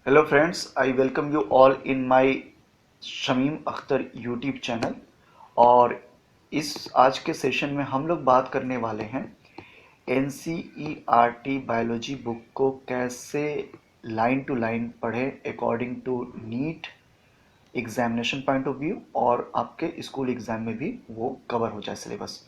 Hello friends, I welcome you all in my Shamim Akhtar YouTube channel. और इस आज के सेशन में हम लोग बात करने वाले हैं NCERT बायोलॉजी बुक को कैसे लाइन टू लाइन पढ़ें according to NEET examination point of view और आपके स्कूल एग्जाम में भी वो कवर हो जाए सिलेबस।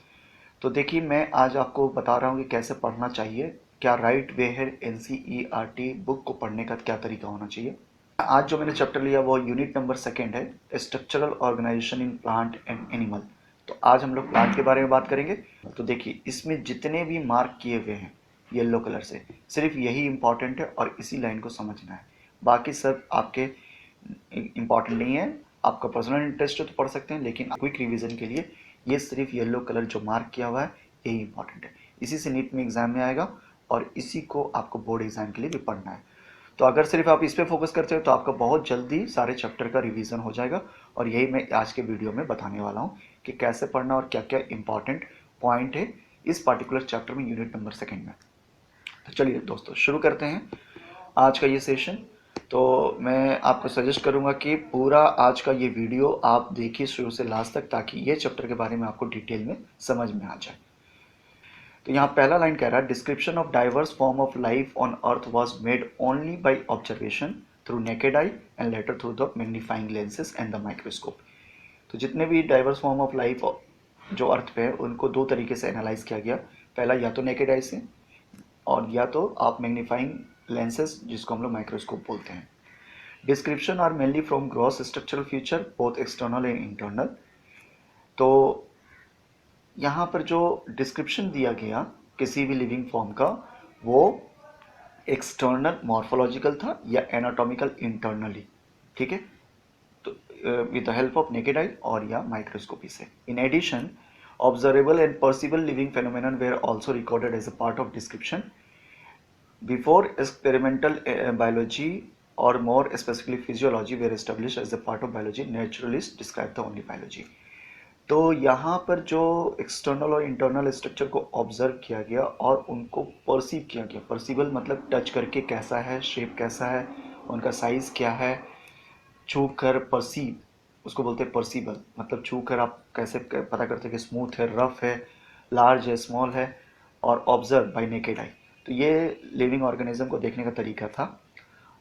तो देखिए, मैं आज आपको बता रहा हूँ कि कैसे पढ़ना चाहिए, क्या राइट वे है NCERT बुक को पढ़ने का क्या तरीका होना चाहिए। आज जो मैंने चैप्टर लिया वो यूनिट नंबर 2 है, structural organisation in plant and animal. तो आज हम लोग प्लांट के बारे में बात करेंगे। तो देखिए, इसमें जितने भी मार्क किए हुए हैं येलो कलर से, सिर्फ यही इंपॉर्टेंट है और इसी लाइन को समझना है। बाकी सब आपके इंपॉर्टेंट नहीं है। आपका पर्सनल इंटरेस्ट है तो पढ़ सकते हैं, लेकिन क्विक रिवीजन के लिए ये सिर्फ येलो कलर जो मार्क किया हुआ है यही इंपॉर्टेंट है। इसी से नीट में एग्जाम में आएगा और इसी को आपको बोर्ड एग्जाम के लिए भी पढ़ना है। तो अगर सिर्फ आप इस पे फोकस करते हो तो आपका बहुत जल्दी सारे चैप्टर का रिवीजन हो जाएगा। और यही मैं आज के वीडियो में बताने वाला हूँ कि कैसे पढ़ना और क्या क्या इंपॉर्टेंट पॉइंट है इस पर्टिकुलर चैप्टर में यूनिट नंबर 2 में। तो चलिए दोस्तों, शुरू करते हैं आज का ये सेशन। तो मैं आपको सजेस्ट करूंगा कि पूरा आज का ये वीडियो आप देखिए शुरू से लास्ट तक, ताकि ये चैप्टर के बारे में आपको डिटेल में समझ में आ जाए। तो यहाँ पहला लाइन कह रहा है, description of diverse form of life on earth was made only by observation through naked eye and later through the magnifying lenses and the microscope. तो जितने भी डाइवर्स फॉर्म ऑफ लाइफ जो अर्थ पे है उनको दो तरीके से एनालाइज किया गया। पहला या तो नेकेड आई से, और या तो आप मैग्नीफाइंग लेंसेज जिसको हम लोग माइक्रोस्कोप बोलते हैं। Description are mainly from gross structural feature both external and internal. तो यहाँ पर जो डिस्क्रिप्शन दिया गया किसी भी लिविंग फॉर्म का, वो एक्सटर्नल मॉर्फोलॉजिकल था या एनाटॉमिकल इंटरनली, ठीक है। तो with the help of naked eye और या माइक्रोस्कोपी से। In addition, observable and perceivable living phenomenon were also recorded as a part of description before experimental biology or more specifically physiology were established as a part of biology. Naturalists describe the only biology. तो यहाँ पर जो external और internal structure को observe किया गया और उनको परसीव किया गया। परसीबल मतलब टच करके कैसा है, शेप कैसा है, उनका साइज क्या है। छू कर परसीव उसको बोलते हैं परसीबल, मतलब छू कर आप कैसे पता करते हैं कि स्मूथ है, रफ है, लार्ज है, स्मॉल है। और ऑब्जर्व बाय नेकेड आई, तो ये लिविंग ऑर्गेनिज्म को देखने का तरीका था।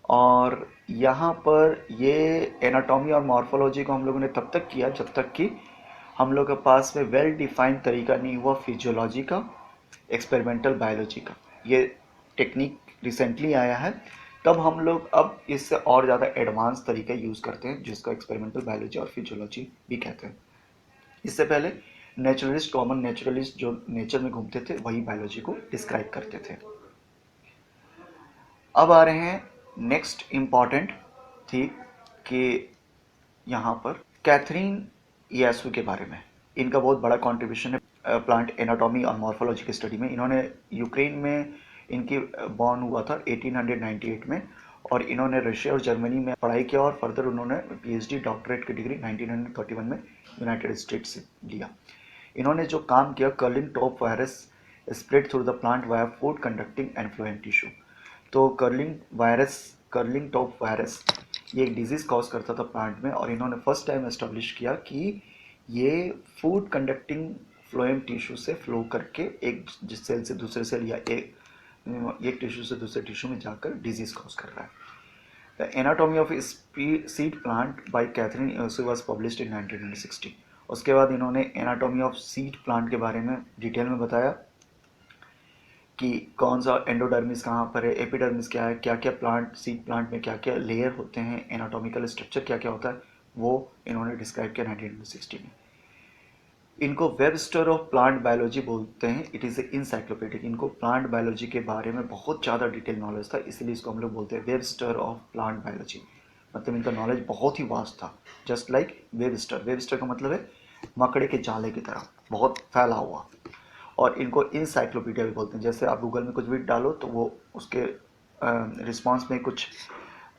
और यहाँ पर ये एनाटॉमी और मॉर्फोलॉजी को हम लोगों ने तब तक किया जब तक कि हम लोग के पास में वेल डिफाइंड तरीका नहीं हुआ फिजियोलॉजी का, एक्सपेरिमेंटल बायोलॉजी का। ये टेक्निक रिसेंटली आया है, तब हम लोग अब इससे और ज़्यादा एडवांस तरीका यूज़ करते हैं जिसको एक्सपेरिमेंटल बायोलॉजी और फिजियोलॉजी भी कहते हैं। इससे पहले नेचुरलिस्ट, कॉमन नेचुरलिस्ट जो नेचर में घूमते थे वही बायोलॉजी को डिस्क्राइब करते थे। अब आ रहे हैं नेक्स्ट इम्पॉर्टेंट थी कि यहाँ पर कैथरीन यासू के बारे में। इनका बहुत बड़ा कंट्रीब्यूशन है प्लांट एनाटॉमी और मॉर्फोलॉजी की स्टडी में। इन्होंने यूक्रेन में इनकी बॉर्न हुआ था 1898 में, और इन्होंने रशिया और जर्मनी में पढ़ाई किया और फर्दर उन्होंने PhD डॉक्टरेट की डिग्री 1931 में यूनाइटेड स्टेट्स से लिया। इन्होंने जो काम किया, curling top virus spread through the plant via food conducting and phloem tissue. तो कर्लिंग टॉप वायरस ये एक डिजीज़ कॉज करता था प्लांट में, और इन्होंने फर्स्ट टाइम एस्टेब्लिश किया कि ये फूड कंडक्टिंग फ्लोएम टिश्यू से फ्लो करके एक सेल से दूसरे सेल या एक टिश्यू से दूसरे टिश्यू में जाकर डिजीज़ कॉज कर रहा है। The anatomy of seed plant by Katherine Esau was published in 1960। उसके बाद इन्होंने एनाटॉमी ऑफ सीड प्लांट के बारे में डिटेल में बताया कि कौन सा एंडोडर्मिस कहाँ पर है, एपिडर्मिस क्या है, क्या क्या प्लांट सीड प्लांट में क्या क्या लेयर होते हैं, एनाटॉमिकल स्ट्रक्चर क्या क्या होता है, वो इन्होंने डिस्क्राइब किया 1960 में। इनको वेबस्टर ऑफ प्लांट बायोलॉजी बोलते हैं। It is a encyclopedic. इनको प्लांट बायोलॉजी के बारे में बहुत ज़्यादा डिटेल नॉलेज था, इसलिए इसको हम लोग बोलते हैं वेबस्टर ऑफ प्लांट बायोलॉजी। मतलब इनका नॉलेज बहुत ही वास्ट था, जस्ट लाइक वेबस्टर। वेबस्टर का मतलब है मकड़े के जाले की तरह बहुत फैला हुआ। और इनको इंसाइक्लोपीडिया भी बोलते हैं। जैसे आप गूगल में कुछ भी डालो तो वो उसके रिस्पॉन्स में कुछ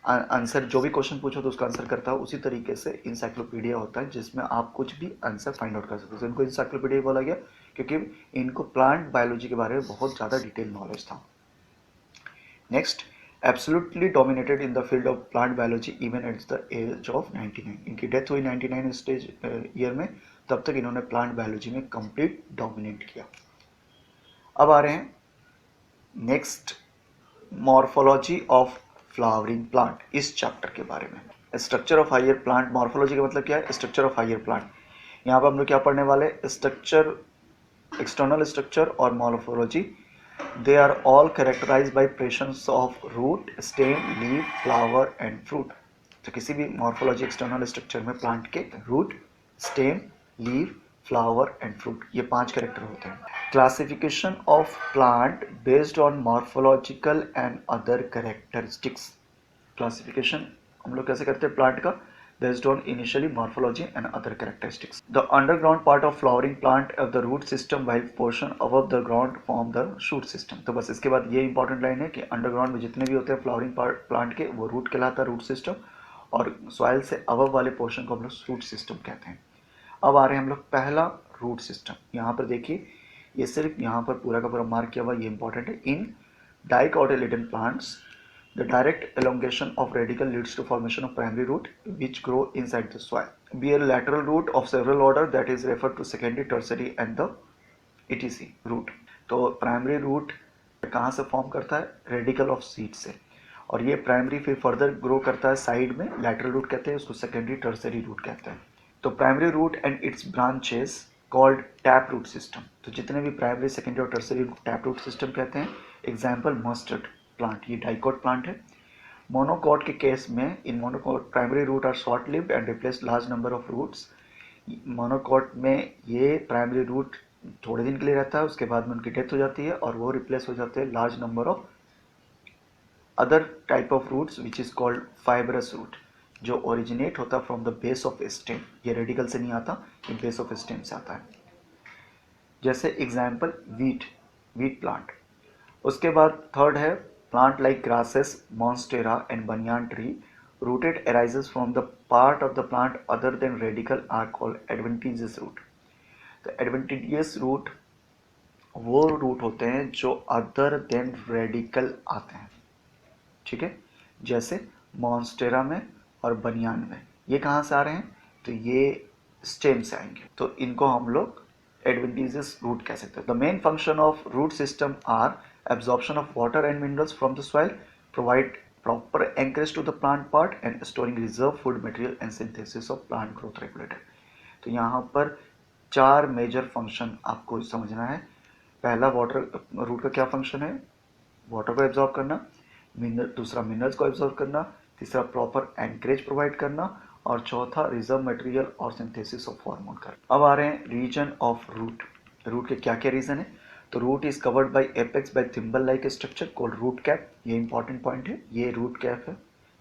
आंसर, जो भी क्वेश्चन पूछो तो उसका आंसर करता है। उसी तरीके से इंसाइक्लोपीडिया होता है जिसमें आप कुछ भी आंसर फाइंड आउट कर सकते हो। तो इनको इंसाइक्लोपीडिया बोला गया क्योंकि इनको प्लांट बायोलॉजी के बारे में बहुत ज़्यादा डिटेल नॉलेज था। Next, absolutely dominated in the field of plant biology even at the age of 99। इनकी डेथ हुई 99 स्टेज ईयर में, तब तक इन्होंने प्लांट बायोलॉजी में कंप्लीट डोमिनेट किया। अब आ रहे हैं next, morphology of flowering plant, इस चैप्टर के बारे में। Structure of higher plant, morphology का मतलब क्या है? Structure of higher plant. यहाँ पर हम लोग क्या पढ़ने वाले? स्ट्रक्चर, एक्सटर्नल स्ट्रक्चर और morphology. They are all characterised by presence of root, stem, leaf, flower and fruit. तो किसी भी मॉर्फोलॉजी एक्सटर्नल स्ट्रक्चर में प्लांट के root, stem, leaf, flower and fruit, ये 5 कैरेक्टर होते हैं। Classification of plant based on morphological and other characteristics. Classification हम लोग कैसे करते हैं प्लांट का? based on initially morphology and other characteristics. The underground part of flowering plant of the root system while portion above the ground form the shoot system. तो बस इसके बाद ये इंपॉर्टेंट लाइन है कि अंडरग्राउंड में जितने भी होते हैं फ्लावरिंग प्लांट के, वो रूट कहलाता है, रूट सिस्टम, और सॉइल से अबव वाले पोर्शन को हम लोग शूट सिस्टम कहते हैं। अब आ रहे हैं हम लोग पहला रूट सिस्टम। यहाँ पर देखिए, ये सिर्फ यहाँ पर पूरा का पूरा मार्क किया हुआ, ये इंपॉर्टेंट है। In dicotyledon plants the direct elongation of radicle leads to formation of primary root which grow inside the soil. Bear lateral root of several order that is referred to secondary, tertiary and the etc root. तो primary root कहाँ से form करता है? Radical of seed से, और ये primary फिर further grow करता है साइड में, लैटरल रूट कहते हैं उसको, सेकेंडरी टर्सरी रूट कहते हैं। तो primary root and its branches called tap root system. तो जितने भी प्राइमरी, सेकेंडरी और टर्सरी टैप रूट सिस्टम कहते हैं। एग्जाम्पल मस्टर्ड प्लांट, ये डाइकोट प्लांट है। मोनोकोट के केस में, in monocot primary root are short lived and replace large number of roots. Monocot में ये प्राइमरी रूट थोड़े दिन के लिए रहता है, उसके बाद में उनकी डेथ हो जाती है और वो रिप्लेस हो जाते हैं large number of other type of roots which is called fibrous root, जो ओरिजिनेट होता है from the base of stem. ये रेडिकल से नहीं आता, ये बेस ऑफ स्टेम से आता है। जैसे एग्जाम्पल वीट प्लांट। उसके बाद थर्ड है plant like grasses, monstera and banyan tree rooted arises from the part of the plant other than radicle are called adventitious root. तो एडवेंटिजियस रूट वो root होते हैं जो अदर देन रेडिकल आते हैं, ठीक है। जैसे मॉन्स्टेरा में और बनियान में, ये कहाँ से आ रहे हैं? तो ये स्टेम से आएंगे, तो इनको हम लोग एडवेंटिजियस रूट कह सकते हैं। The main function of root system are absorption of water and minerals from the soil, provide proper anchorage to the plant part and storing reserve food material and synthesis of plant growth regulator। तो यहाँ पर 4 major function आपको समझना है। पहला, water root का क्या function है? वाटर को एब्जॉर्ब करना। दूसरा, मिनरल्स को एब्जॉर्ब करना। तीसरा, प्रॉपर एंकरेज प्रोवाइड करना। और चौथा, रिजर्व मटेरियल और सिंथेसिस ऑफ हार्मोन करना। अब आ रहे हैं रीजन ऑफ रूट। रूट के क्या क्या रीजन है? तो root is covered by apex by thimble like structure called root cap. ये इंपॉर्टेंट पॉइंट है, ये रूट कैप है।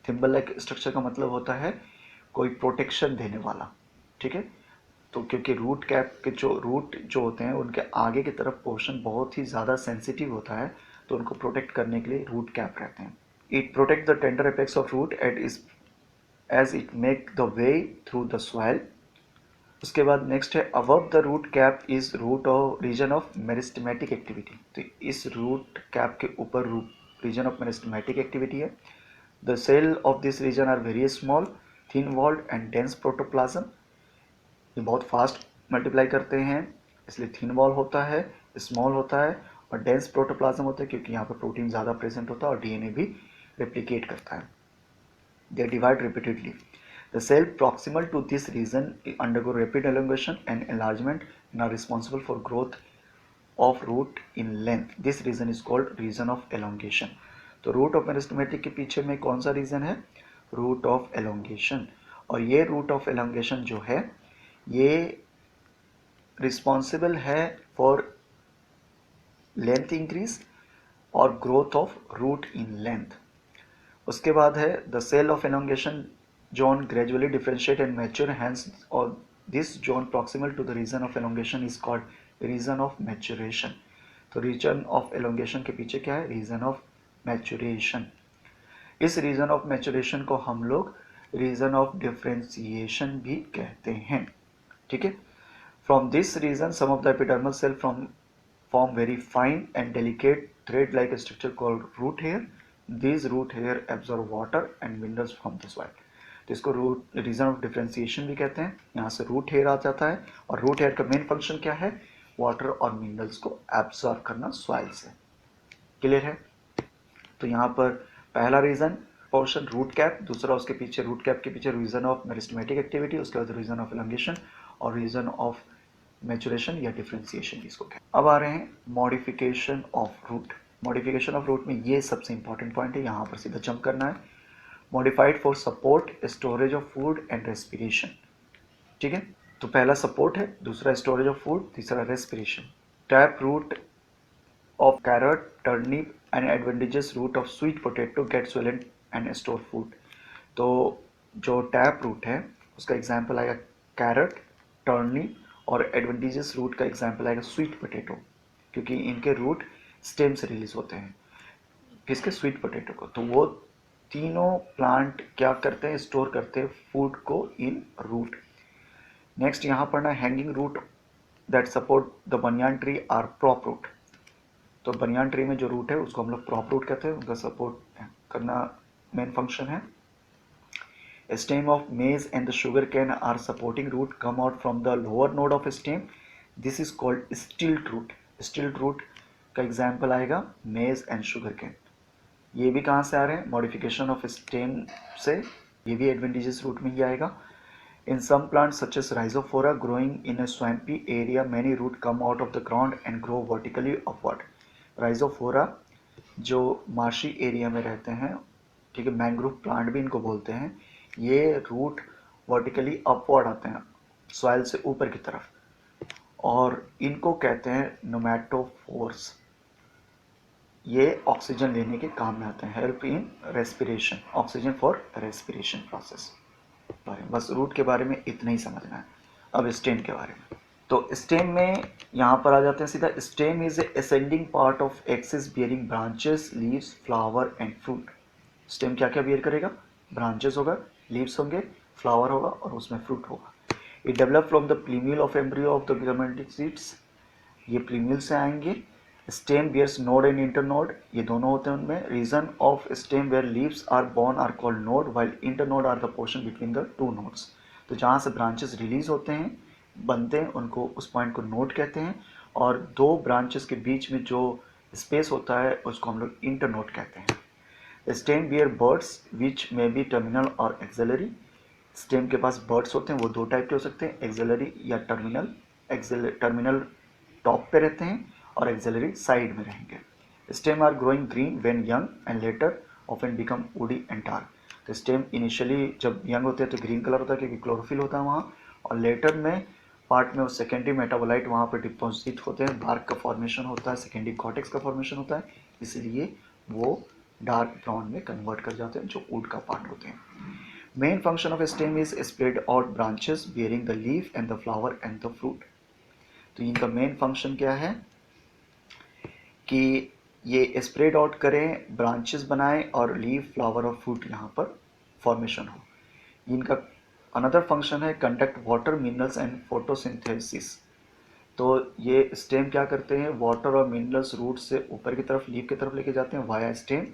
थिम्बल लाइक स्ट्रक्चर का मतलब होता है कोई प्रोटेक्शन देने वाला, ठीक है। तो क्योंकि रूट कैप के रूट जो होते हैं उनके आगे की तरफ पोर्शन बहुत ही ज़्यादा सेंसिटिव होता है, तो उनको प्रोटेक्ट करने के लिए रूट कैप रहते हैं। It protect the tender apex of root at is as it make the way through the soil. उसके बाद नेक्स्ट है above the root cap is root of region of meristematic activity. तो इस root cap के ऊपर region of meristematic activity है। The cell of this region are very small, thin walled and dense protoplasm. ये बहुत fast multiply करते हैं, इसलिए थिन वॉल होता है, स्मॉल होता है और डेंस प्रोटोप्लाज्म होता है, क्योंकि यहाँ पर प्रोटीन ज़्यादा प्रेजेंट होता है और डीएनए भी रेप्लिकेट करता है। They divide repeatedly. The cell proximal to this region undergo rapid elongation and enlargement and are responsible for growth of root in length. This region is called region of elongation. तो root of meristematic के पीछे में कौन सा reason है? root of elongation। और ये root of elongation जो है ये रिस्पॉन्सिबल है फॉर लेंथ इंक्रीज और growth of root in length. उसके बाद है the cell of elongation zone gradually differentiate and mature, hence or this zone proximal to the region of elongation is called region of maturation। तो region of elongation के पीछे क्या है? region of maturation। इस region of maturation को हम लोग region of differentiation भी कहते हैं, ठीक है। From this region some of the epidermal cell form very fine and delicate thread like structure called root hair this root hair absorb water and minerals from the soil. तो इसको root reason of differentiation भी कहते हैं। यहाँ से root hair आ जाता है और रूट हेयर का मेन फंक्शन क्या है, वाटर और मिनरल्स को एब्जॉर्ब करना सॉइल से। क्लियर है। तो यहाँ पर पहला रीजन पोर्शन रूट कैप, दूसरा उसके पीछे रूट कैप के पीछे रीजन ऑफ मेरिस्टेमेटिक एक्टिविटी, उसके बाद रीजन ऑफ एलंगेशन और रीजन ऑफ मैचुरेशन या डिफ्रेंसिएशन इसको कहते हैं। अब आ रहे हैं modification of root. Modification of root में ये सबसे इंपॉर्टेंट पॉइंट है, यहाँ पर सीधा जंप करना है। Modified for support storage of food and respiration. ठीक है, तो पहला सपोर्ट है, दूसरा स्टोरेज ऑफ फूड, तीसरा respiration. Tap root of carrot, turnip and advantageous root of sweet potato get swollen and store food। तो जो टैप रूट है उसका एग्जाम्पल आएगा कैरेट, टर्निप और एडवेंटिजियस रूट का एग्जाम्पल आएगा स्वीट पोटैटो, क्योंकि इनके रूट स्टेम से रिलीज होते हैं। किसके, स्वीट पोटैटो को। तो वो तीनों प्लांट क्या करते हैं, स्टोर करते हैं फूड को इन रूट। नेक्स्ट यहाँ पढ़ना hanging root that support the banyan tree are prop root. तो बनियान ट्री में जो रूट है उसको हम लोग प्रॉप रूट कहते हैं, उनका सपोर्ट करना मेन फंक्शन है। Stem of maize and the sugar cane are supporting root come out from the lower node of stem, this is called stilt root. Stilt root का एग्जाम्पल आएगा maize and sugar cane. ये भी कहाँ से आ रहे हैं, modification of stem से, ये भी एडवेंटिजियस रूट में ही आएगा। In some plants such as Rhizophora growing in a swampy area, many roots come out of the ground and grow vertically upward। Rhizophora जो मार्शी एरिया में रहते हैं, ठीक है, मैंग्रोव प्लांट भी इनको बोलते हैं, ये रूट वर्टिकली अपवर्ड आते हैं सॉइल से ऊपर की तरफ, और इनको कहते हैं नोमैटोफोर्स। ये ऑक्सीजन लेने के काम में आते हैं, help in respiration, oxygen for respiration process. Bus route के बारे में इतना ही समझना है। अब स्टेम के बारे में, तो स्टेम में यहाँ पर आ जाते हैं सीधा। Stem is a ascending part of axis bearing branches, leaves, flower and fruit. Stem क्या क्या बियर करेगा, ब्रांचेस होगा, लीव्स होंगे, फ्लावर होगा और उसमें फ्रूट होगा। It develop from the plumule of embryo of the gametic seeds, ये प्रीम्यूल से आएंगे। Stem bears node and internode, ये दोनों होते हैं उनमें। Region of stem where leaves are borne are called node, while internode are the portion between the two nodes. तो जहाँ से ब्रांचेस रिलीज होते हैं, बनते हैं, उनको उस पॉइंट को नोड कहते हैं, और दो ब्रांचेस के बीच में जो स्पेस होता है उसको हम लोग इंटरनोड कहते हैं। Stem bear buds which may be terminal और एक्सेलरी। स्टेम के पास बर्ड्स होते हैं, वो दो टाइप के हो सकते हैं, एक्सेलरी या टर्मिनल। टर्मिनल टॉप पे रहते हैं और एक्सेलरी साइड में रहेंगे। Stem are growing green when young and later often become woody and dark. तो स्टेम इनिशियली जब यंग होते हैं तो ग्रीन कलर होता है क्योंकि क्लोरोफिल होता है वहाँ, और लेटर में पार्ट में वो सेकेंडरी मेटाबोलाइट वहाँ पर डिपॉजिट होते हैं, बार्क का फॉर्मेशन होता है, सेकेंडरी कॉर्टेक्स का फॉर्मेशन होता है, इसलिए वो डार्क ब्राउन में कन्वर्ट कर जाते हैं जो वुड का पार्ट होते हैं। Main function of stem is spread out branches bearing the leaf and the flower and the fruit. तो इनका मेन फंक्शन क्या है कि ये स्प्रेड आउट करें, ब्रांचेस बनाएं और लीफ, फ्लावर और फ्रूट यहाँ पर फॉर्मेशन हो। इनका अनदर फंक्शन है conduct water, minerals and photosynthesis. तो ये स्टेम क्या करते हैं, वाटर और मिनरल्स रूट से ऊपर की तरफ, लीफ की तरफ लेके जाते हैं वाया स्टेम,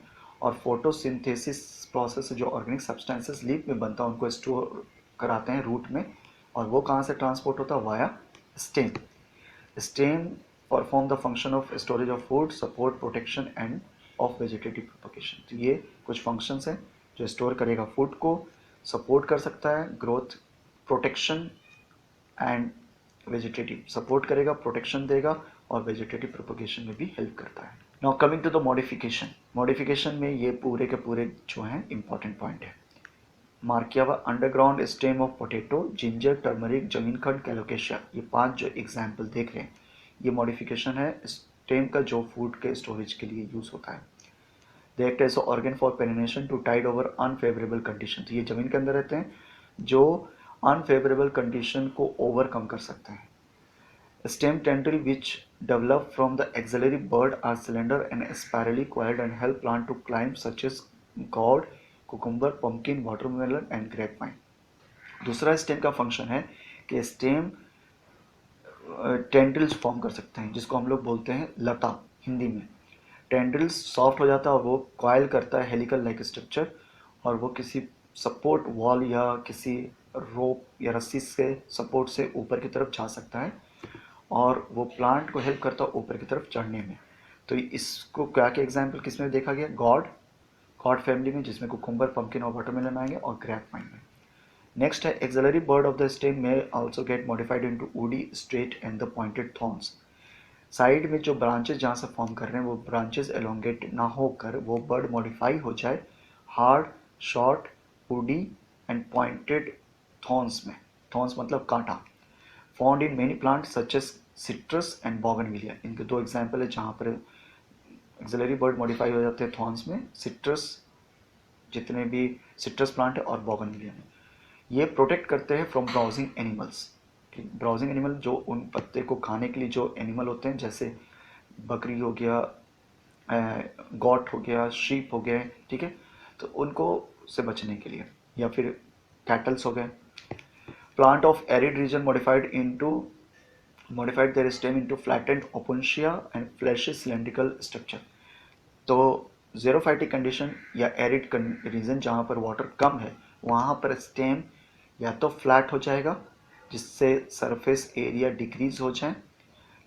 और फोटोसिंथेसिस प्रोसेस से जो ऑर्गेनिक सब्सटेंसेस लीफ में बनता है उनको स्टोर कराते हैं रूट में, और वो कहाँ से ट्रांसपोर्ट होता है, via stem. Stem perform the function of storage of food, support, protection end of vegetative propagation. तो ये कुछ फंक्शंस हैं जो स्टोर करेगा फूड को, सपोर्ट कर सकता है, growth, protection and vegetative, support करेगा, प्रोटेक्शन देगा और वेजिटेटिव प्रोपगेशन में भी हेल्प करता है। Now coming to the modification. Modification में ये पूरे के पूरे जो हैं इंपॉर्टेंट पॉइंट है। मार्क किया हुआ underground stem of potato, ginger, turmeric, जमीन खंड, कैलोकेशिया, ये 5 जो एग्जाम्पल देख रहे हैं ये मॉडिफिकेशन है स्टेम का जो फूड के स्टोरेज के लिए यूज होता है। They act as organ for perennation to tide over unfavourable condition. तो ये जमीन के अंदर रहते हैं जो अनफेवरेबल कंडीशन को ओवरकम कर सकते हैं। Stem tendril which develop from the axillary bud are slender and spirally coiled and help plant to climb such as gourd, cucumber, pumpkin, watermelon and grapevine। दूसरा स्टेम का फंक्शन है कि stem tendrils form कर सकते हैं जिसको हम लोग बोलते हैं लता हिंदी में। टेंड्रिल्स सॉफ्ट हो जाता है और वो कॉयल करता है हेलिकल लाइक स्ट्रक्चर, और वो किसी सपोर्ट वॉल या किसी रोप या रस्सी से सपोर्ट से ऊपर की तरफ जा सकता है, और वो प्लांट को हेल्प करता है ऊपर की तरफ चढ़ने में। तो इसको क्या क्या एग्जाम्पल किस में देखा गया, गॉड फैमिली में, जिसमें कुकुम्बर, पम्पकिन और वाटरमेलन आएंगे, और ग्रेप वाइन में। नेक्स्ट है axillary bud of the stem में also get modified into woody, straight and the pointed thorns. Side में जो ब्रांचेस जहाँ से फॉर्म कर रहे हैं वो ब्रांचेस एलोंगेट ना होकर वो बर्ड मॉडिफाई हो जाए hard, short, woody and pointed thorns में। थॉर्न्स मतलब कांटा। Found in many plant such as citrus and bougainvillea. इनके दो एग्जाम्पल है जहाँ पर एक्सिलरी बर्ड मॉडिफाई हो जाते हैं थॉर्न्स में, सिट्रस, जितने भी सिट्रस प्लांट है, और बोगनविलिया में। ये प्रोटेक्ट करते हैं from browsing animals. Browsing animal जो उन पत्ते को खाने के लिए जो एनिमल होते हैं, जैसे बकरी हो गया, गॉट हो गया, शीप हो गए, ठीक है, तो उनको से बचने के लिए, या फिर कैटल्स हो गए। Plant of arid region modified their stem into flattened opuntia and fleshy cylindrical structure। तो ज़ेरोफाइटिक कंडीशन या एरिड रीजन जहाँ पर वाटर कम है वहाँ पर स्टेम या तो फ्लैट हो जाएगा जिससे सरफेस एरिया डिक्रीज हो जाए,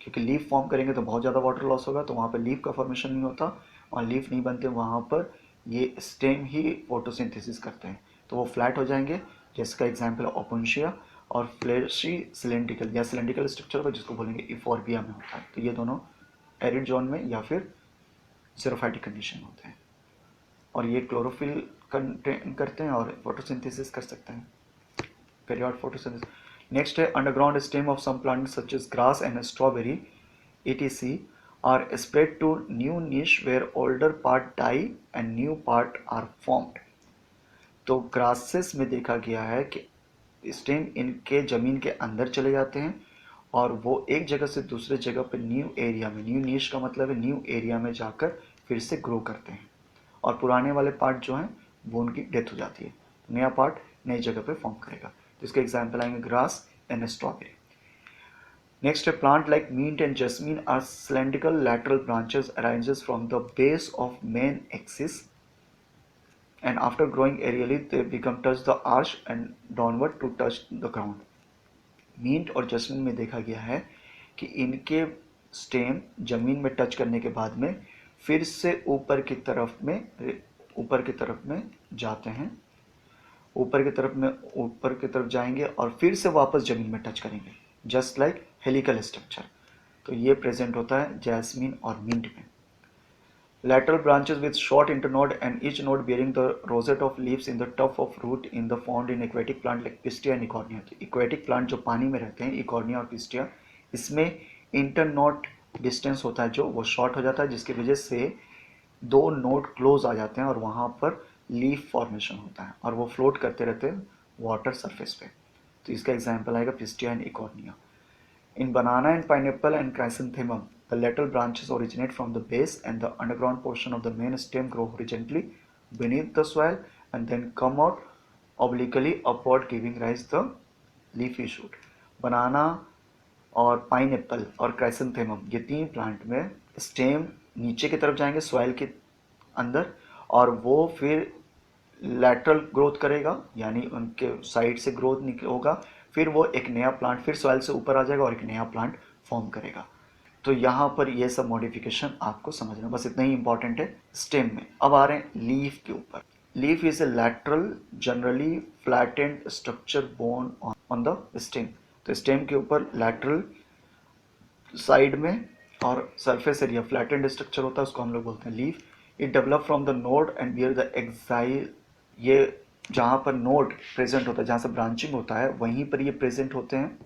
क्योंकि लीफ फॉर्म करेंगे तो बहुत ज़्यादा वाटर लॉस होगा, तो वहाँ पर लीफ का फॉर्मेशन नहीं होता, और लीफ नहीं बनते वहाँ पर ये स्टेम ही फोटोसिंथेसिस करते हैं, तो वो फ्लैट हो जाएंगे, जिसका एग्जाम्पल ओपुंशिया, और फ्लैशी सिलेंड्रिकल या सिलेंड्रिकल स्ट्रक्चर को जिसको बोलेंगे इफोर्बिया में होता है। तो ये दोनों एरिड जोन में या फिर ज़ेरोफाइटिक कंडीशन होते हैं, और ये क्लोरोफिल कंटेन करते हैं और फोटोसिंथेसिस कर सकते हैं, period photosynthesis. Next है underground stem of some plants such as grass and strawberry etc are spread to new niche where older part die and new part are formed। तो grasses में देखा गया है कि स्टेम इनके जमीन के अंदर चले जाते हैं और वो एक जगह से दूसरे जगह पर न्यू एरिया में, न्यू नीश का मतलब है न्यू एरिया में जाकर फिर से ग्रो करते हैं, और पुराने वाले पार्ट जो हैं वो उनकी डेथ हो जाती है, नया पार्ट नई जगह पे फॉर्म करेगा। तो इसके एग्जाम्पल आएंगे ग्रास एंड स्ट्रॉबेरी। नेक्स्ट है plant like mint and jasmine are cylindrical lateral branches arises from the base of main axis and after growing aerially they become touch the arch and downward to touch the ground। Mint और jasmine में देखा गया है कि इनके stem जमीन में touch करने के बाद में फिर से ऊपर की तरफ में जाते हैं, ऊपर की तरफ जाएंगे और फिर से वापस जमीन में टच करेंगे, जस्ट लाइक हेलिकल स्ट्रक्चर। तो ये प्रेजेंट होता है जैस्मिन और मिंट में। Lateral branches with short internode and each node bearing the rosette of leaves in the tuft of root in the found in aquatic plant like Pistia and Ecornia। तो aquatic plant जो पानी में रहते हैं Ecornia और Pistia, इसमें internode distance होता है जो वो शॉर्ट हो जाता है, जिसकी वजह से दो नोड क्लोज आ जाते हैं और वहाँ पर लीफ फॉर्मेशन होता है और वो फ्लोट करते रहते हैं वाटर सरफेस पे। तो इसका एग्जाम्पल आएगा pistia and Eichhornia. In banana and pineapple and chrysanthemum, the lateral branches originate from the base and the underground portion of the main stem grow horizontally beneath the soil and then come out obliquely upward giving rise the leafy shoot। बनाना और pineapple और chrysanthemum ये तीन plant में stem नीचे की तरफ जाएंगे soil के अंदर और वो फिर लैटरल ग्रोथ करेगा, यानी उनके साइड से ग्रोथ होगा, फिर वो एक नया प्लांट फिर सॉइल से ऊपर आ जाएगा और एक नया प्लांट फॉर्म करेगा। तो यहाँ पर ये सब मॉडिफिकेशन आपको समझना, बस इतना ही इंपॉर्टेंट है स्टेम में। अब आ रहे हैं लीफ के ऊपर। Leaf is a lateral generally flattened structure borne on the stem. तो स्टेम के ऊपर लैटरल साइड में और सरफेस एरिया फ्लैटेंड स्ट्रक्चर होता है, उसको हम लोग बोलते हैं leaf. It develop from the node and bear the axil. ये जहाँ पर नोड प्रेजेंट होता है, जहाँ से ब्रांचिंग होता है वहीं पर ये प्रेजेंट होते हैं,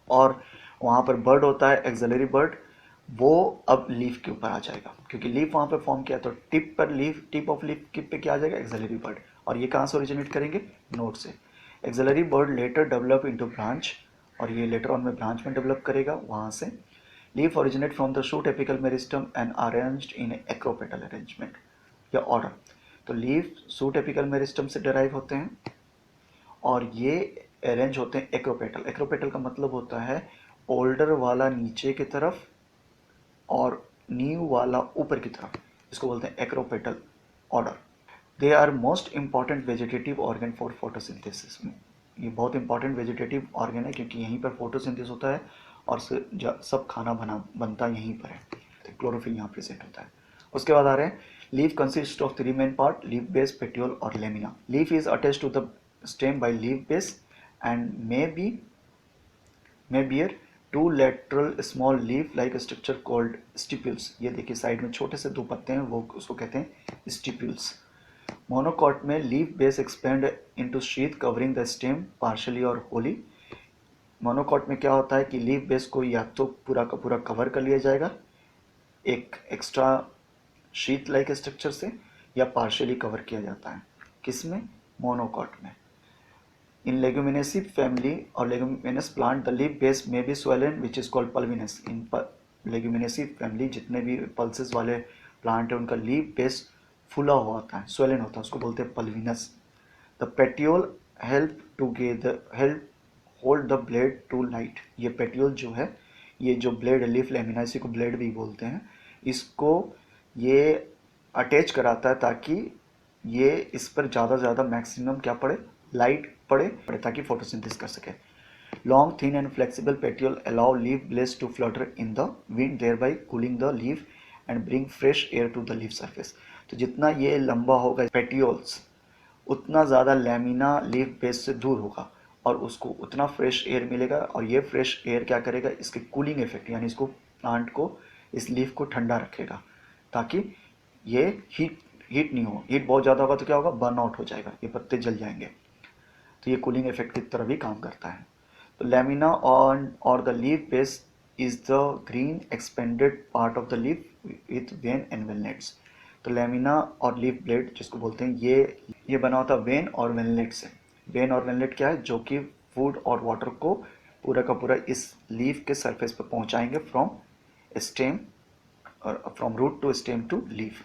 और वहाँ पर बर्ड होता है एक्सिलरी बर्ड, वो अब लीफ के ऊपर आ जाएगा क्योंकि लीफ वहाँ पर फॉर्म किया, तो टिप ऑफ लीफ पे क्या आ जाएगा एक्सिलरी बर्ड, और ये कहाँ से ओरिजिनेट करेंगे नोड से। Axillary bud later develop into branch, और ये लेटर ऑन में ब्रांच में डेवलप करेगा वहाँ से। Leaf originate from the shoot apical meristem and arranged in acropetal arrangement या ऑर्डर। तो लीफ शूट एपिकल मेरिस्टम से डिराइव होते हैं और ये अरेंज होते हैं एक्रोपेटल का मतलब होता है ओल्डर वाला नीचे की तरफ और नींव वाला ऊपर की तरफ, इसको बोलते हैं acropetal order. They are most important vegetative organ for photosynthesis. ये बहुत इंपॉर्टेंट वेजिटेटिव ऑर्गन है क्योंकि यहीं पर फोटोसिंथेसिस होता है और सब खाना बनता यहीं पर है, तो क्लोरोफिल यहाँ प्रेजेंट होता है। उसके बाद आ रहे हैं leaf consist of 3 main part, leaf base, petiole और lamina. Leaf is attached to the stem by leaf base and may bear two lateral small leaf like structure called stipules। ये देखिए साइड में छोटे से 2 पत्ते हैं, वो उसको कहते हैं stipules। मोनोकॉट में leaf base expand into sheath covering the stem partially और होली। मोनोकॉट में क्या होता है कि लीफ बेस को या तो पूरा का पूरा कवर कर लिया जाएगा एक एक्स्ट्रा शीथ लाइक स्ट्रक्चर से, या पार्शियली कवर किया जाता है। किसमें? मोनोकॉट में। In leguminous family or leguminous plant, the leaf base may be swollen, which is called pulvinous। In leguminous family जितने भी pulses वाले plant है उनका leaf base फूला हुआ होता है, swollen होता है, उसको बोलते हैं pulvinous। The petiole help hold the blade to light। ये petiole जो है, ये जो blade लीफ लेमिना, इसी को blade भी बोलते हैं, इसको ये अटैच कराता है ताकि ये इस पर ज़्यादा से ज़्यादा मैक्सिमम क्या पड़े, लाइट पड़े ताकि फोटोसिंथेसिस कर सके। Long thin and flexible petiole allow leaf blades to flutter in the wind, thereby cooling the leaf and bring fresh air to the leaf surface. तो जितना ये लंबा होगा पेटियोल्स, उतना ज़्यादा लैमिना लीफ बेस से दूर होगा और उसको उतना फ्रेश एयर मिलेगा, और ये फ्रेश एयर क्या करेगा, इसके कूलिंग इफेक्ट यानी इसको प्लांट को, इस लीफ को ठंडा रखेगा ताकि ये हीट नहीं हो। हीट बहुत ज़्यादा होगा तो क्या होगा, बर्न आउट हो जाएगा, ये पत्ते जल जाएंगे। तो ये कूलिंग इफेक्ट की तरह भी काम करता है। तो लेमिना और the leaf base is the green expanded part of the leaf with vein and veinlets. तो लेमिना और लीफ ब्लेड जिसको बोलते हैं, ये बना होता है वेन और वेलनेट से। वेन और वेलनेट क्या है, जो कि फूड और वाटर को पूरा का पूरा इस लीफ के सरफेस पर पहुंचाएंगे फ्रॉम स्टेम और from root to stem to leaf.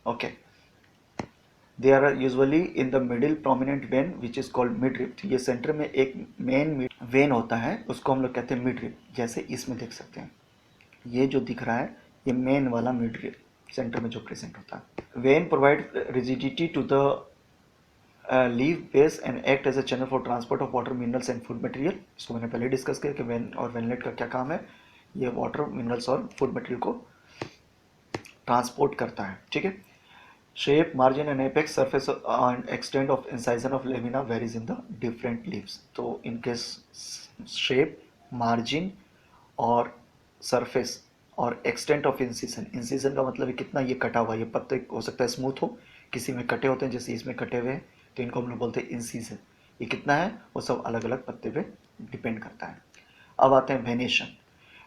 Okay, they are usually in the middle prominent vein which is called midrib. ये सेंटर में एक मेन वेन होता है, उसको हम लोग कहते हैं मिडरिप। जैसे इसमें देख सकते हैं, ये जो दिख रहा है ये मेन वाला मिडरिप सेंटर में जो प्रेजेंट होता है। Vein provide rigidity to the leaf base and act as a channel for transport of water, minerals and food material. इसको मैंने पहले डिस्कस किया कि वेन और वेनलेट का क्या काम है, ये वाटर, मिनरल्स और फूड मटेरियल को ट्रांसपोर्ट करता है। ठीक है। Shape, margin and apex surface and extent of incision of lamina varies in the different leaves। तो इनके shape, margin और surface और extent of incision, incision का मतलब है कितना ये कटा हुआ, ये पत्ते हो सकता है स्मूथ हो, किसी में कटे होते हैं, जैसे इसमें कटे हुए हैं तो इनको हम लोग बोलते हैं incision। ये कितना है वो सब अलग अलग पत्ते पे डिपेंड करता है। अब आते हैं वेनेशन।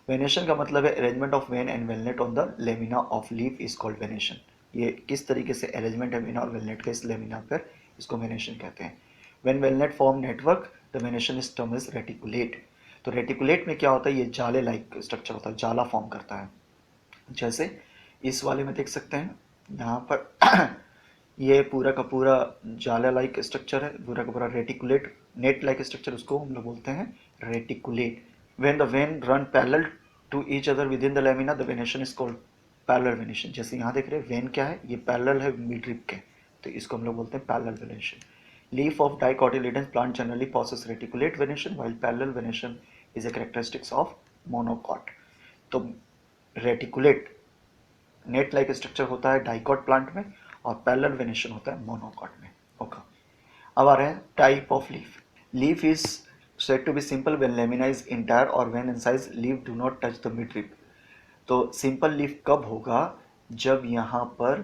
वेनेशन का मतलब है अरेंजमेंट ऑफ वेन एंड वेलनेट on the lamina of leaf is called venation. ये किस तरीके से अरेंजमेंट है वेना और वेलनेट का इस लेमिना पर, इसको वेनेशन कहते हैं। व्हेन वेलनेट form network the venation is term is reticulate. तो रेटिकुलेट में क्या होता है, ये जाले लाइक स्ट्रक्चर होता है, जाला फॉर्म करता है। जैसे इस वाले में देख सकते हैं यहाँ पर ये पूरा का पूरा जाला लाइक स्ट्रक्चर है, पूरा का पूरा रेटिकुलेट नेट लाइक स्ट्रक्चर, उसको हम लोग बोलते हैं reticulate. When the vein run parallel to each other within the lamina, the venation is called parallel venation। जैसे यहाँ देख रहे हैं वेन क्या है, ये पैरेलल है मिडरिप के, तो इसको हम लोग बोलते हैं parallel venation. Leaf of dicotyledon plant generally possesses reticulate venation while parallel venation is a characteristics of monocot. तो रेटिकुलेट नेट लाइक स्ट्रक्चर होता है डाइकॉट प्लांट में और पैरेलल वेनेशन होता है मोनोकॉट में। ओके, अब आ रहे हैं type of leaf. Leaf is said to be simple when lamina is entire or when incised leaf do not touch the midrib। तो सिंपल लीफ कब होगा, जब यहाँ पर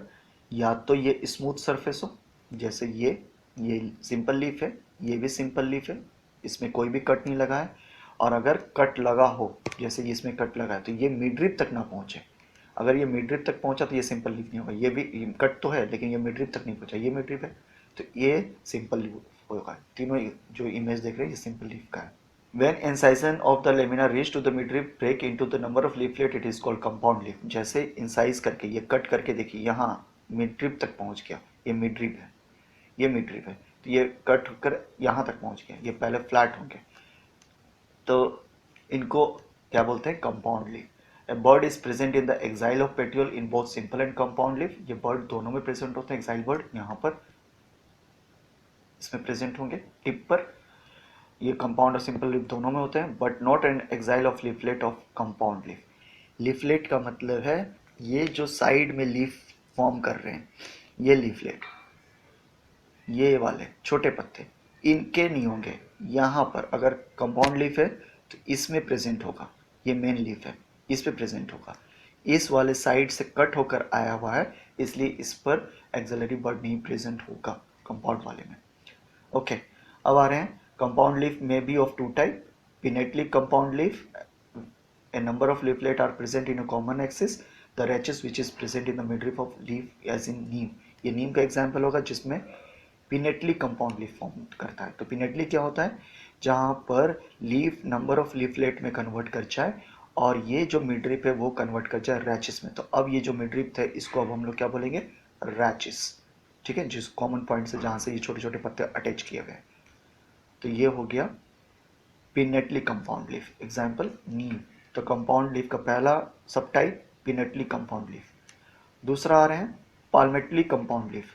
या तो ये स्मूथ सरफेस हो, जैसे ये सिंपल लीफ है, ये भी सिंपल लीफ है, इसमें कोई भी कट नहीं लगा है, और अगर कट लगा हो जैसे ये इसमें कट लगा है तो ये मिडरिप तक ना पहुँचे। अगर ये मिडरिप तक पहुँचा तो ये सिंपल लीफ नहीं होगा, ये भी कट तो है लेकिन ये मिडरिप तक नहीं पहुँचा, ये मिडरिप है तो ये सिंपल लीफ होगा। तीनों जो इमेज देख रहे हैं ये सिंपल लीफ का है। When incision of the lamina reach to the midrib break into the number of leaflet, it is called compound leaf। जैसे इंसाइज करके ये कट करके देखिए यहाँ मिडरिब तक पहुँच गया, ये मिडरिब है, ये मिडरिब है, तो ये कट होकर यहाँ तक पहुँच गया, ये पहले फ्लैट होंगे, तो इनको क्या बोलते हैं, compound leaf. A bud is present in the axil of petiole in both simple and compound leaf. ये बर्ड दोनों में प्रेजेंट होते हैं, एक्साइल बर्ड यहाँ पर इसमें प्रेजेंट होंगे टिप पर, ये कंपाउंड और सिंपल लीफ दोनों में होते हैं, but not an axil of leaflet of compound leaf. Leaflet का मतलब है ये जो साइड में लीफ फॉर्म कर रहे हैं, ये लीफलेट, ये वाले छोटे पत्ते इनके नहीं होंगे। यहाँ पर अगर कंपाउंड लीफ है तो इसमें प्रेजेंट होगा, ये मेन लीफ है इस पे प्रेजेंट होगा, इस वाले साइड से कट होकर आया हुआ है, इसलिए इस पर एक्सिलरी बर्ड नहीं प्रेजेंट होगा कंपाउंड वाले में। ओके, अब आ रहे हैं कंपाउंड लीफ में be of two type, pinnately compound leaf, a number of leaflet are present in a common axis, the rachis which is present in the midrib of leaf as in neem। ये नीम का example होगा जिसमें pinnately compound leaf form करता है। तो pinnately क्या होता है, जहाँ पर लीफ नंबर ऑफ लीफलेट में कन्वर्ट कर जाए और ये जो मिडरिप है वो कन्वर्ट कर जाए रैचिस में। तो अब ये जो मिडरिप थे इसको अब हम लोग क्या बोलेंगे, रैचिस, ठीक है, जिस कॉमन पॉइंट से जहाँ से ये छोटे छोटे पत्ते अटैच किए गए। तो ये हो गया पिनेटली कंपाउंड लीफ, एग्जाम्पल नीम। तो कंपाउंड लीफ का पहला सब टाइप पिनेटली कंपाउंड लीफ। दूसरा आ रहे हैं palmately compound leaf.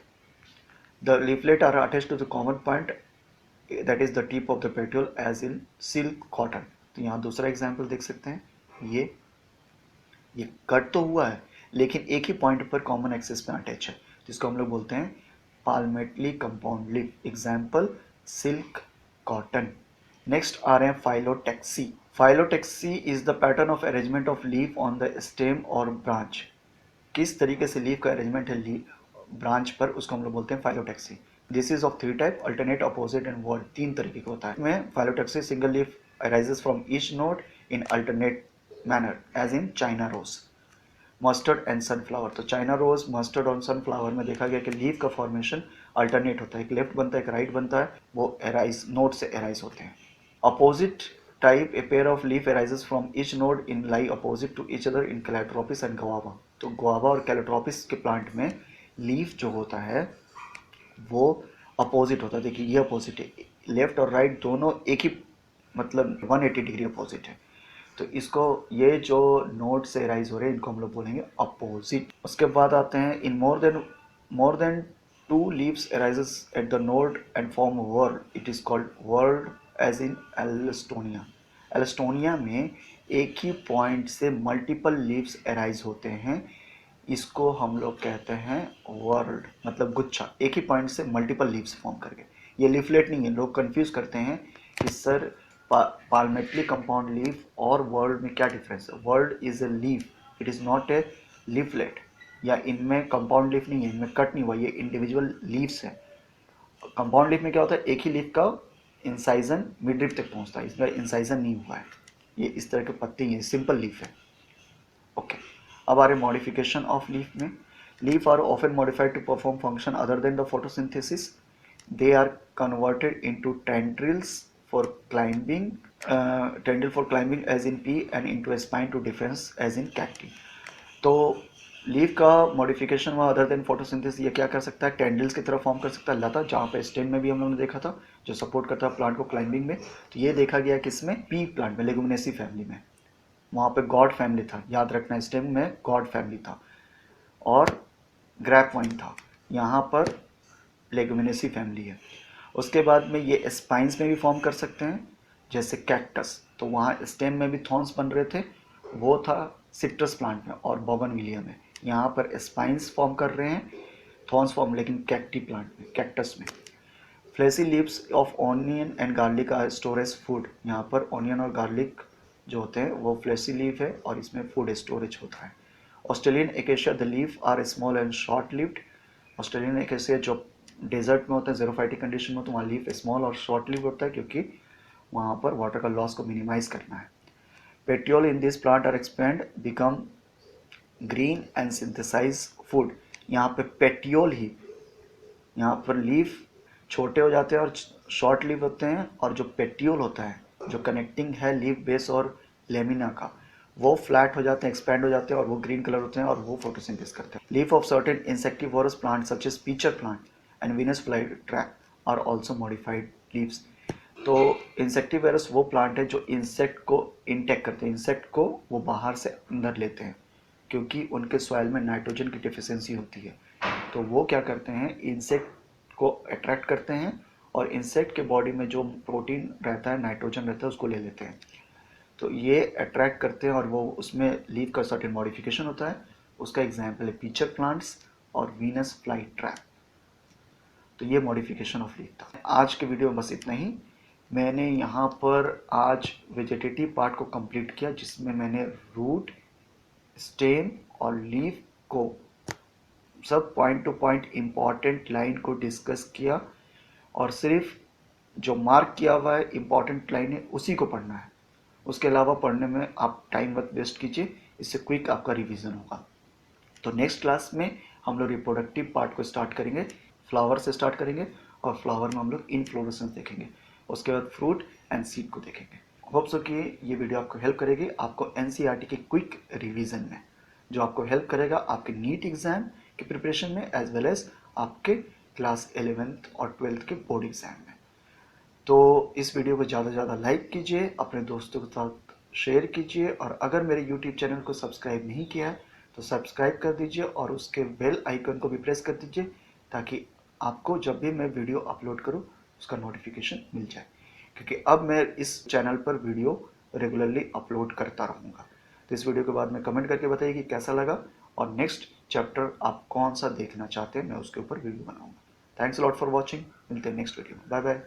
The leaflet are attached to the common point that is the tip of the petiole as in silk cotton. तो यहाँ दूसरा एग्जाम्पल देख सकते हैं, ये कट तो हुआ है लेकिन एक ही पॉइंट पर कॉमन एक्सिस में अटैच है, जिसको हम लोग बोलते हैं palmately compound leaf, example silk cotton. Next आ रहे हैं phyllotaxy. Phyllotaxy is the pattern of arrangement of leaf on the stem और ब्रांच। किस तरीके से लीफ का अरेंजमेंट है लीफ ब्रांच पर, उसको हम लोग बोलते हैं phyllotaxy. This is of three type, alternate, opposite and whorled, तीन तरीके का होता है। इसमें phyllotaxy single leaf arises from each node in alternate manner as in China rose, mustard and sunflower. तो चाइना रोज, मस्टर्ड और सनफ्लावर में देखा गया कि लीफ का फॉर्मेशन अल्टरनेट होता है, एक लेफ्ट बनता है एक राइट बनता है, वो एराइज नोड से एराइज होते हैं। Opposite type, a pair of leaf arises from each node in lie opposite to each other in calotropis and guava. तो गुआवा और कैलेट्रोपिस के प्लांट में लीफ जो होता है वो अपोजिट होता है। देखिए ये अपोजिट है, लेफ्ट और राइट दोनों एक ही, मतलब 180 डिग्री अपोजिट है। तो इसको, ये जो नोड से राइज हो रहे हैं इनको हम लोग बोलेंगे अपोजिट। उसके बाद आते हैं in more than two leaves arises at the node and form whorl, it is called whorl as in alstonia. Alstonia में एक ही पॉइंट से मल्टीपल लीव्स अराइज होते हैं, इसको हम लोग कहते हैं वर्ल्ड, मतलब गुच्छा, एक ही पॉइंट से मल्टीपल लीव्स फॉर्म करके। ये लीफलेट नहीं है, लोग कंफ्यूज करते हैं कि सर पाल्मेटली कंपाउंड लीफ और वर्ल्ड में क्या डिफरेंस है। World is a leaf, it is not a leaflet, या इनमें कंपाउंड लीफ नहीं है, इनमें कट नहीं हुआ, ये इंडिविजुअल लीव्स है। कंपाउंड लीफ में क्या होता है, एक ही लीफ का इंसाइजन मिडरिप तक पहुंचता है, इसमें इंसाइजन नहीं हुआ है, ये इस तरह के पत्ते ही हैं, सिंपल लीफ है। ओके, अब आ रहे मॉडिफिकेशन ऑफ लीफ में। Leaf are often modified to perform function other than the photosynthesis. They are converted into tendrils for climbing, tendril for climbing as in pea and into a spine to defence as in cacti. तो लीफ का modification हुआ other than photosynthesis, ये क्या कर सकता है, tendrils की तरह फॉर्म कर सकता है, लता, जहाँ पे स्टेम में भी हम लोगों ने देखा था जो सपोर्ट करता है प्लांट को क्लाइंबिंग में। तो ये देखा गया किसमें, पी प्लांट में, लेगुमिनेसी फैमिली में। वहाँ पे गॉड फैमिली था, याद रखना, स्टेम में गॉड फैमिली था और ग्रैप वाइन था, यहाँ पर लेगुमिनेसी फैमिली है। उसके बाद में ये स्पाइंस में भी फॉर्म कर सकते हैं, जैसे कैक्टस, तो वहाँ स्टेम में भी थॉर्न्स बन रहे थे, वो था सिट्रस प्लांट में और बोगनविलिया में। यहाँ पर स्पाइंस फॉर्म कर रहे हैं, थॉर्न्स फॉर्म लेकिन कैक्टी प्लांट में, कैक्टस में। Fleshy leaves of onion and garlic are storage food. यहाँ पर ऑनियन और गार्लिक जो होते हैं वो फ्लेसी लीफ है और इसमें फूड स्टोरेज होता है। Australian acacia, the leaf are small and short lived. Australian acacia जो डेजर्ट में होता है, ज़ेरोफाइटिक कंडीशन में, तो वहाँ लीफ स्मॉल और शॉर्ट लिव होता है क्योंकि वहाँ पर वाटर का लॉस को मिनिमाइज करना है। Petiole in this plant are expand become green and synthesise food. यहाँ पे पेटियोल ही, यहाँ पर लीफ छोटे हो जाते हैं और शॉर्ट लीव होते हैं, और जो पेटियोल होता है जो कनेक्टिंग है लीफ बेस और लेमिना का, वो फ्लैट हो जाते हैं, एक्सपैंड हो जाते हैं और वो ग्रीन कलर होते हैं और वो फोटोसिंथेसिस करते हैं। Leaf of certain insectivorous plant such as pitcher plant and Venus fly trap are also modified leaves. तो तो इंसेक्टिवेरस वो प्लांट है जो इंसेक्ट को इंटेक करते हैं, इंसेक्ट को वो बाहर से अंदर लेते हैं, क्योंकि उनके सॉइल में नाइट्रोजन की डिफिशियंसी होती है। तो वो क्या करते हैं, इंसेक्ट को अट्रैक्ट करते हैं और इंसेक्ट के बॉडी में जो प्रोटीन रहता है, नाइट्रोजन रहता है, उसको ले लेते हैं। तो ये अट्रैक्ट करते हैं और वो उसमें लीफ का सर्टेन मॉडिफिकेशन होता है। उसका एग्जाम्पल है पीचर प्लांट्स और वीनस फ्लाई ट्रैप। तो ये मॉडिफिकेशन ऑफ लीफ था। आज के वीडियो में बस इतना ही। मैंने यहाँ पर आज वेजिटेटिव पार्ट को कंप्लीट किया, जिसमें मैंने रूट, स्टेम और लीफ को सब point two point important line को डिस्कस किया, और सिर्फ जो मार्क किया हुआ है इम्पॉर्टेंट लाइन है उसी को पढ़ना है। उसके अलावा पढ़ने में आप टाइम मत वेस्ट कीजिए, इससे क्विक आपका रिवीजन होगा। तो नेक्स्ट क्लास में हम लोग रिप्रोडक्टिव पार्ट को स्टार्ट करेंगे, फ्लावर से स्टार्ट करेंगे, और फ्लावर में हम लोग इनफ्लोरेसेंस देखेंगे, उसके बाद फ्रूट एंड सीड को देखेंगे। होप सो कि ये वीडियो आपको हेल्प करेगी, आपको एनसीईआरटी के क्विक रिवीजन में, जो आपको हेल्प करेगा आपके नीट एग्जाम के प्रिपरेशन में, एज वेल एज आपके क्लास 11th और 12th के बोर्ड एग्जाम में। तो इस वीडियो को ज़्यादा से ज़्यादा लाइक कीजिए, अपने दोस्तों के साथ शेयर कीजिए, और अगर मेरे यूट्यूब चैनल को सब्सक्राइब नहीं किया है तो सब्सक्राइब कर दीजिए और उसके बेल आइकन को भी प्रेस कर दीजिए, ताकि आपको जब भी मैं वीडियो अपलोड करूं उसका नोटिफिकेशन मिल जाए, क्योंकि अब मैं इस चैनल पर वीडियो रेगुलरली अपलोड करता रहूँगा। तो इस वीडियो के बाद में कमेंट करके बताइए कि कैसा लगा, और नेक्स्ट चैप्टर आप कौन सा देखना चाहते हैं, मैं उसके ऊपर वीडियो बनाऊँगा। Thanks a lot for watching. मिलते हैं नेक्स्ट वीडियो में। Bye bye.